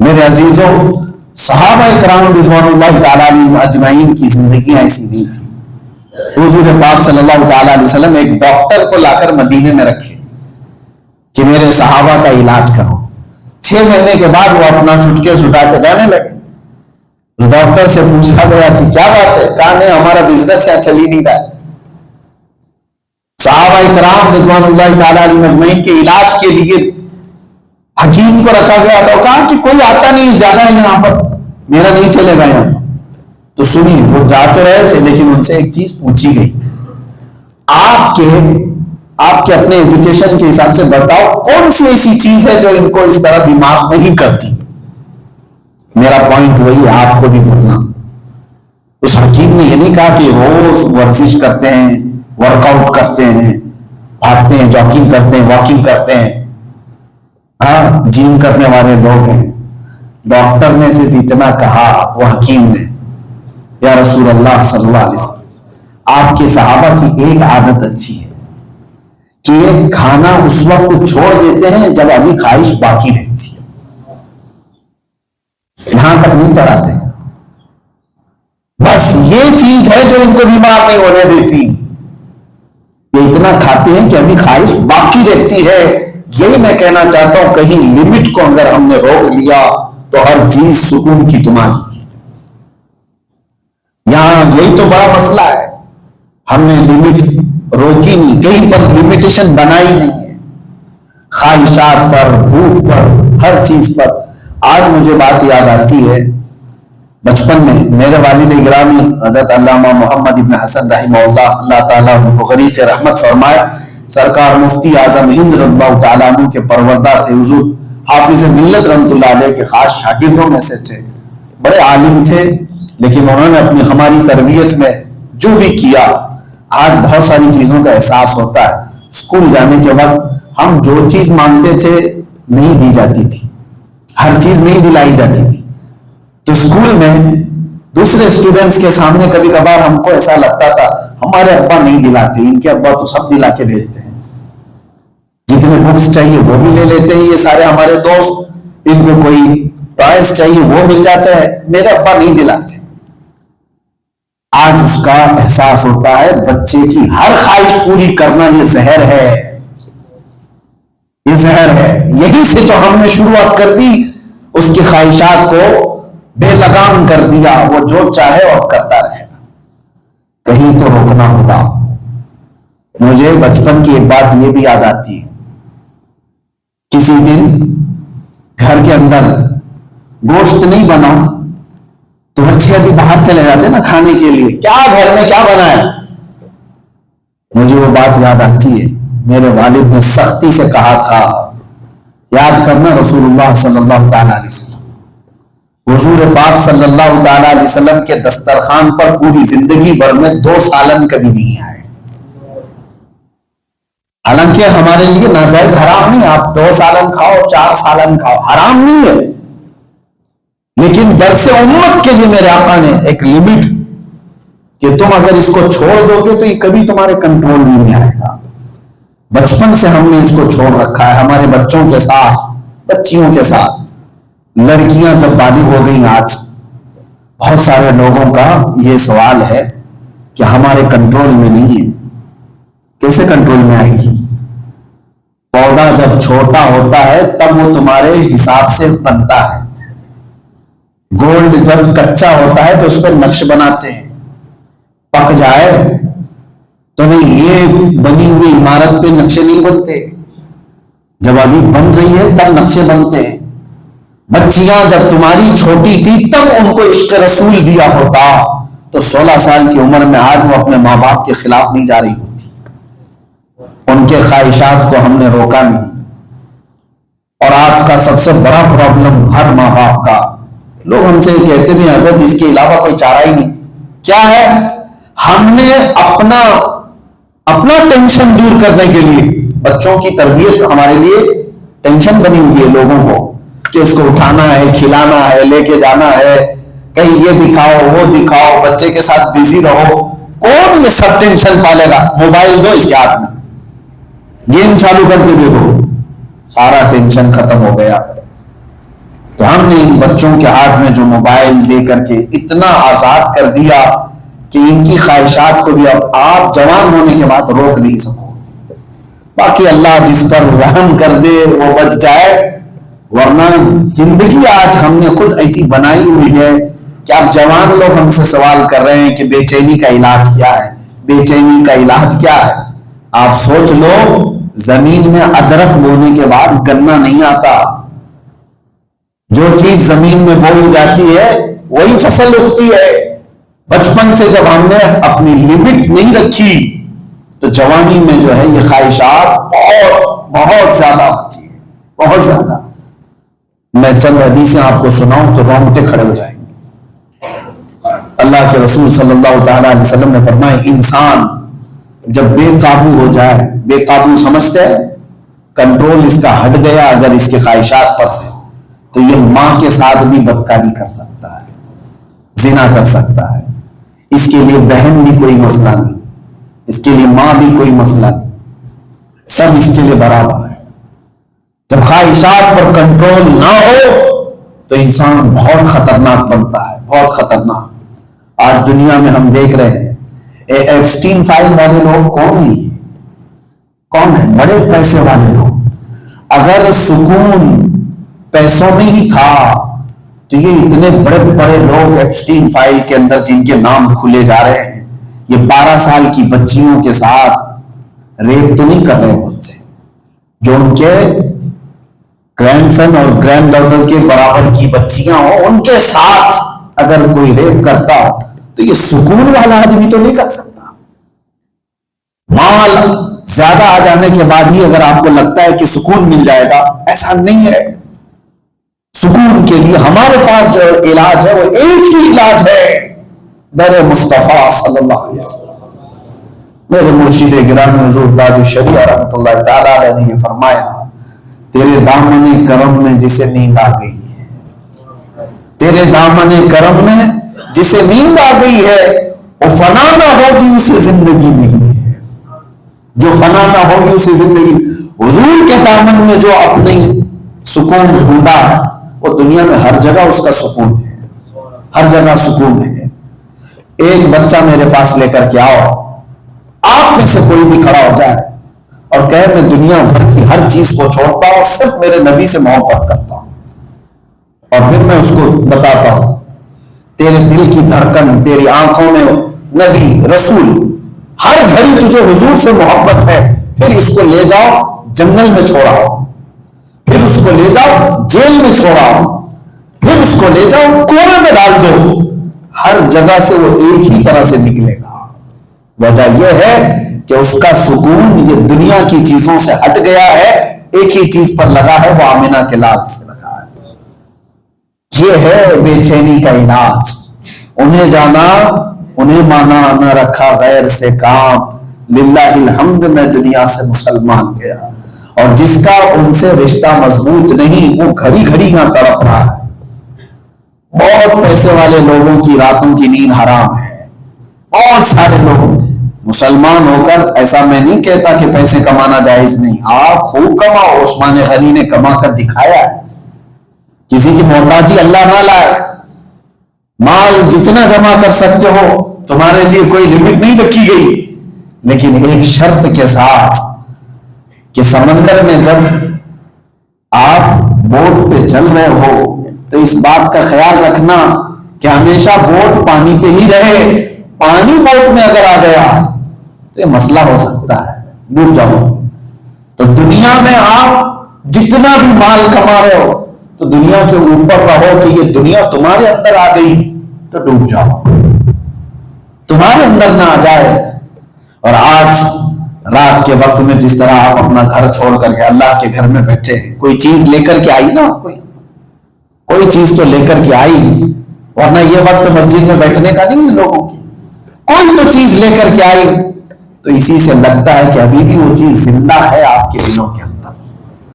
میرے عزیزوں، صحابہ کرام رضوان اللہ تعالیٰ علیہم اجمعین کی زندگیاں ایسی نہیں تھی۔ حضور پاک صلی اللہ تعالیٰ علیہ وسلم ایک ڈاکٹر کو لا کر مدینے میں رکھے کہ میرے صحابہ کا علاج کرو۔ 6 مہینے کے بعد وہ اپنا سٹکیس اٹھا کے جانے لگے۔ ڈاکٹر سے پوچھا گیا کہ کیا بات ہے؟ کہا نہیں، ہمارا بزنس یہاں چل ہی نہیں رہا۔ صحابہ کرام رضوان اللہ تعالیٰ علیہ اجمعین کے علاج کے لیے حکیم کو رکھا گیا تھا۔ کہا کہ کوئی آتا نہیں زیادہ ہے یہاں پر، میرا نہیں چلے گا یہاں پر۔ تو سنیے، وہ جا تو رہے تھے لیکن ان سے ایک چیز پوچھی گئی، آپ کے اپنے ایجوکیشن کے حساب سے بتاؤ کون سی ایسی چیز ہے جو ان کو اس طرح بیمار نہیں کرتی؟ میرا پوائنٹ وہی ہے، آپ کو بھی بولنا۔ اس حکیم نے یہ نہیں کہا کہ روز ورزش کرتے ہیں، ورک آؤٹ کرتے ہیں، بھاگتے ہیں، جاگنگ کرتے ہیں، واکنگ کرتے ہیں، ہاں جم کرنے والے لوگ ہیں۔ ڈاکٹر نے صرف اتنا کہا، وہ حکیم نے، یا رسول اللہ صلی اللہ علیہ وسلم، آپ کے صحابہ کی ایک عادت اچھی ہے کہ یہ کھانا اس وقت چھوڑ دیتے ہیں جب ابھی خواہش باقی رہتی ہے، یہاں تک نہیں چڑھاتے ہیں۔ بس یہ چیز ہے جو ان کو بیمار نہیں ہونے دیتی، یہ اتنا کھاتے ہیں کہ ابھی خواہش باقی رہتی ہے۔ یہی میں کہنا چاہتا ہوں، کہیں لمٹ کو اگر ہم نے روک لیا تو ہر چیز سکون کی تمہاری۔ یہاں یہی تو بڑا مسئلہ ہے، ہم نے لمٹ روکی نہیں، کہیں پر لمیٹیشن بنائی نہیں ہے، خواہشات پر، بھوک پر، ہر چیز پر۔ آج مجھے بات یاد آتی ہے، بچپن میں میرے والد گرامی حضرت علامہ محمد ابن حسن رحمہ اللہ، اللہ تعالیٰ ان کو غریق رحمت فرمائے، سرکار مفتی اعظم ہند رضی اللہ تعالیٰ عنہ کے پروردہ تھے، حضور حافظ ملت رحمۃ اللہ علیہ کے خاص شاگردوں میں سے تھے، بڑے عالم تھے، لیکن انہوں نے اپنی ہماری تربیت میں جو بھی کیا، آج بہت ساری چیزوں کا احساس ہوتا ہے۔ اسکول جانے کے وقت ہم جو چیز مانگتے تھے نہیں دی جاتی تھی، ہر چیز نہیں دلائی جاتی تھی، تو اسکول میں دوسرے اسٹوڈنٹس کے سامنے کبھی کبھار ہم کو ایسا لگتا تھا ہمارے ابا نہیں دلاتے، ان کے ابا تو سب دلا کے بھیجتے ہیں، جتنے بکس چاہیے وہ بھی لے لیتے ہیں، یہ سارے ہمارے دوست، ان کو کوئی ٹوائز چاہیے وہ مل جاتا ہے، میرے ابا نہیں دلاتے۔ آج اس کا احساس ہوتا ہے بچے کی ہر خواہش پوری کرنا یہ زہر ہے، یہ زہر ہے۔ یہی سے تو ہم نے شروعات کر دی، اس کی خواہشات کو بے لگام کر دیا، وہ جو چاہے اور کرتا رہے گا، کہیں تو روکنا ہوگا۔ مجھے بچپن کی ایک بات یہ بھی یاد آتی ہے، کسی دن گھر کے اندر گوشت نہیں بنا تو بچے ابھی باہر چلے جاتے نا کھانے کے لیے، کیا گھر میں کیا بنا ہے؟ مجھے وہ بات یاد آتی ہے، میرے والد نے سختی سے کہا تھا، یاد کرنا رسول اللہ صلی اللہ تعالیٰ علیہ وسلم، حضور پاک صلی اللہ تعالیٰ علیہ وسلم کے دسترخوان پر پوری زندگی بھر میں 2 سالن کبھی نہیں آئے۔ حالانکہ ہمارے لیے ناجائز حرام نہیں، آپ 2 سالن کھاؤ، 4 سالن کھاؤ، حرام نہیں ہے، لیکن درس امت کے لیے میرے آقا نے ایک لمٹ کہ تم اگر اس کو چھوڑ دو گے تو یہ کبھی تمہارے کنٹرول میں نہیں آئے گا۔ بچپن سے ہم نے اس کو چھوڑ رکھا ہے، ہمارے بچوں کے ساتھ، بچیوں کے ساتھ۔ لڑکیاں جب بالغ ہو گئیں، آج بہت سارے لوگوں کا یہ سوال ہے کہ ہمارے کنٹرول میں نہیں ہے، کیسے کنٹرول میں آئے گی؟ پودا جب چھوٹا ہوتا ہے تب وہ تمہارے حساب سے بنتا ہے، گولڈ جب کچا ہوتا ہے تو اس پہ نقش بناتے ہیں، پک جائے تو نہیں، یہ بنی ہوئی عمارت پہ نقشے نہیں بنتے، جب ابھی بن رہی ہے تب نقشے بنتے ہیں۔ بچیاں جب تمہاری چھوٹی تھی تب ان کو عشق رسول دیا ہوتا تو 16 سال کی عمر میں آج وہ اپنے ماں باپ کے خلاف نہیں جا رہی ہوتی، ان کے خواہشات کو ہم نے روکا نہیں۔ اور آج کا سب سے بڑا پرابلم ہر ماں باپ کا، لوگ ہم سے کہتے بھی حضرت اس کے علاوہ کوئی چارہ ہی نہیں، کیا ہے؟ ہم نے اپنا ٹینشن دور کرنے کے لیے، بچوں کی تربیت ہمارے لیے ٹینشن بنی ہوئی ہے لوگوں کو، کہ اس کو اٹھانا ہے، کھلانا ہے، لے کے جانا ہے، کہیں یہ دکھاؤ وہ دکھاؤ، بچے کے ساتھ بزی رہو۔ کون یہ سب ٹینشن پالے گا؟ موبائل دو اس کے ہاتھ میں، گیم چالو کر کے دے دو، سارا ٹینشن ختم ہو گیا۔ تو تو ہم نے ان بچوں کے ہاتھ میں جو موبائل دے کر کے اتنا آزاد کر دیا کہ ان کی خواہشات کو بھی اب آپ جوان ہونے کے بعد روک نہیں سکو. باقی اللہ جس پر رحم کر دے وہ بچ جائے، ورنہ زندگی آج ہم نے خود ایسی بنائی ہوئی ہے کہ اب جوان لوگ ہم سے سوال کر رہے ہیں کہ بے چینی کا علاج کیا ہے، بے چینی کا علاج کیا ہے. آپ سوچ لو، زمین میں ادرک بونے کے بعد گنا نہیں آتا. جو چیز زمین میں بوئی جاتی ہے وہی فصل اگتی ہے. بچپن سے جب ہم نے اپنی لمٹ نہیں رکھی تو جوانی میں جو ہے یہ خواہشات بہت بہت زیادہ ہوتی ہے، بہت زیادہ. میں چند حدیثیں آپ کو سناؤں تو رونگٹے کھڑے ہو جائیں گے. اللہ کے رسول صلی اللہ تعالی علیہ وسلم نے فرمایا، انسان جب بے قابو ہو جائے، بے قابو سمجھتے ہیں کنٹرول اس کا ہٹ گیا اگر اس کے خواہشات پر سے، تو یہ ماں کے ساتھ بھی بدکاری کر سکتا ہے، زنا کر سکتا ہے. اس کے لیے بہن بھی کوئی مسئلہ نہیں، اس کے لیے ماں بھی کوئی مسئلہ نہیں، سب اس کے لیے برابر ہے. جب خواہشات پر کنٹرول نہ ہو تو انسان بہت خطرناک بنتا ہے، بہت خطرناک. آج دنیا میں ہم دیکھ رہے ہیں ایپسٹین فائل والے لوگ کون ہیں؟ یہ کون ہیں؟ بڑے پیسے والے لوگ. اگر سکون پیسوں میں ہی تھا تو یہ اتنے بڑے بڑے لوگ ایپسٹین فائل کے اندر جن کے نام کھلے جا رہے ہیں، یہ 12 سال کی بچیوں کے ساتھ ریپ تو نہیں کر رہے مجھ سے، جو ان کے گرینڈ سن اور گرینڈ ڈاٹر کے برابر کی بچیاں ہوں ان کے ساتھ اگر کوئی ریپ کرتا تو یہ سکون والا آدمی تو نہیں کر سکتا. مال زیادہ آ جانے کے بعد ہی اگر آپ کو لگتا ہے کہ سکون مل جائے گا، ایسا نہیں ہے. سکون کے لیے ہمارے پاس جو علاج ہے وہ ایک ہی علاج ہے، در مصطفیٰ صلی اللہ علیہ وسلم. میرے مرشد گرامی حضور تاج الشریعہ رحمۃ اللہ تعالی علیہ نے یہ فرمایا، تیرے دامن کرم میں جسے نیند آ گئی ہے، تیرے دامن کرم میں جسے نیند آ گئی ہے وہ فنا نہ ہوگی اسے زندگی ملی ہے، جو فنا نہ ہوگی اسے زندگی. حضور کے دامن میں جو اپنی سکون ڈھونڈا وہ دنیا میں ہر جگہ اس کا سکون ہے، ہر جگہ سکون ہے. ایک بچہ میرے پاس لے کر کے آؤ، آپ میں سے کوئی بھی کھڑا ہو جائے اور کہے میں دنیا بھر کی ہر چیز کو چھوڑتا ہوں، صرف میرے نبی سے محبت کرتا ہوں، اور پھر میں اس کو بتاتا ہوں تیرے دل کی دھڑکن، تیری آنکھوں میں نبی رسول، ہر گھڑی تجھے حضور سے محبت ہے، پھر اس کو لے جاؤ جنگل میں چھوڑاؤ، پھر اس کو لے جاؤ جیل میں چھوڑاؤ، پھر اس کو لے جاؤ کنویں میں ڈال دو، ہر جگہ سے وہ ایک ہی طرح سے نکلے گا. وجہ یہ ہے کہ اس کا سکون یہ دنیا کی چیزوں سے ہٹ گیا ہے، ایک ہی چیز پر لگا ہے، وہ آمنہ کے لال سے لگا ہے. یہ ہے بے چینی کا علاج. انہیں جانا انہیں مانا، نہ رکھا غیر سے کام، للہ الحمد میں دنیا سے مسلمان گیا. اور جس کا ان سے رشتہ مضبوط نہیں وہ گھڑی گھڑی یہاں تڑپ رہا ہے. بہت پیسے والے لوگوں کی راتوں کی نیند حرام ہے، بہت سارے لوگ. مسلمان ہو کر ایسا میں نہیں کہتا کہ پیسے کمانا جائز نہیں، آپ خوب کماؤ، عثمان غنی نے کما کر دکھایا ہے. کسی کی محتاجی اللہ نہ لائے. مال جتنا جمع کر سکتے ہو، تمہارے لیے کوئی لمٹ نہیں رکھی گئی، لیکن ایک شرط کے ساتھ کہ سمندر میں جب آپ بوٹ پہ چل رہے ہو تو اس بات کا خیال رکھنا کہ ہمیشہ بوٹ پانی پہ ہی رہے. پانی بوٹ میں اگر آ گیا تو یہ مسئلہ ہو سکتا ہے، ڈوب جاؤ. تو دنیا میں آپ جتنا بھی مال کما رہے ہو تو دنیا کے اوپر رہو کہ یہ دنیا تمہارے اندر آ گئی تو ڈوب جاؤ، تمہارے اندر نہ آ جائے. اور آج رات کے وقت میں جس طرح آپ اپنا گھر چھوڑ کر کے اللہ کے گھر میں بیٹھے، کوئی چیز لے کر کے آئی نا، کوئی چیز تو لے کر کے آئی، ورنہ یہ وقت مسجد میں بیٹھنے کا نہیں ہے لوگوں کی. کوئی تو چیز لے کر کے آئی تو اسی سے لگتا ہے کہ ابھی بھی وہ چیز زندہ ہے آپ کے دلوں کے اندر.